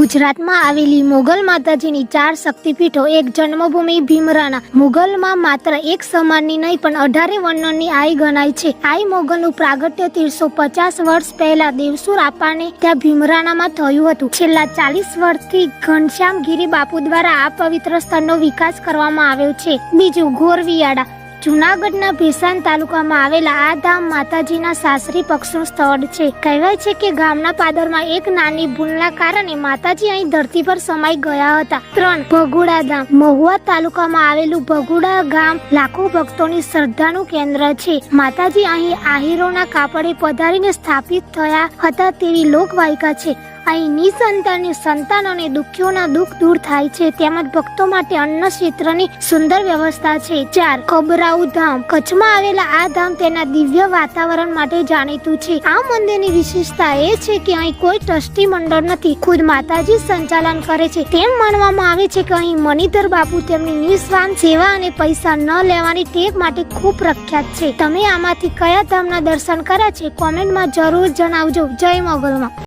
ગુજરાતમાં આવેલી મોગલ માતાજીની 4 શક્તિપીઠો, એક જન્મભૂમિ ભીમરાણા. મોગલમાં માત્ર એક સમાજની નહીં પણ 18 વર્ણની આઈ ગણાય છે. આઈ મોગલનું પ્રાગટ્ય 1350 વર્ષ પહેલા દેવસુર આપાને ત્યાં ભીમરાણામાં થયું હતું. છેલ્લા 40 વર્ષથી ઘનશ્યામગીરી બાપુ દ્વારા આ પવિત્ર સ્થળનો વિકાસ કરવામાં આવ્યો છે. બીજું, ગોરવિયાળા. જૂનાગઢના ભેસાણ તાલુકામાં આવેલા આ ધામ માતાજીના સાસરી પક્ષનું સ્થળ છે. કહેવાય છે કે ગામના પાદરમાં એક નાની ભૂલના કારણે માતાજી અહીં ધરતી પર સમાઈ ગયા હતા. 3. ભગુડા ધામ. મહુવા તાલુકામાં આવેલું ભગુડા ગામ લાખો ભક્તોની શ્રદ્ધાનું કેન્દ્ર છે. માતાજી અહીં આહીરોના કાપડે પધારીને સ્થાપિત થયા હતા તેવી લોકવાયકા છે. અહીં નિસંતાનની સંતાન અને દુઃખીઓના દુઃખ દૂર થાય છે, તેમજ ભક્તો માટે અન્ન ક્ષેત્રની સુંદર વ્યવસ્થા છે. 4. ખબરાઉ ધામ. કચ્છમાં આવેલા આ ધામ તેના દિવ્ય વાતાવરણ માટે જાણીતું છે. આ મંદિરની વિશેષતા એ છે કે અહીં કોઈ ટ્રસ્ટી મંડળ નથી, ખુદ માતાજી સંચાલન કરે છે. તેમ માનવામાં આવે છે કે અહીં મણિધર બાપુ તેમની નિસ્વાર્થ સેવા અને પૈસા ન લેવાની ટેવ માટે ખૂબ પ્રખ્યાત છે. તમે આમાંથી કયા ધામના દર્શન કર્યા છે? કોમેન્ટમાં જરૂર જણાવજો. જય મોગલમાં.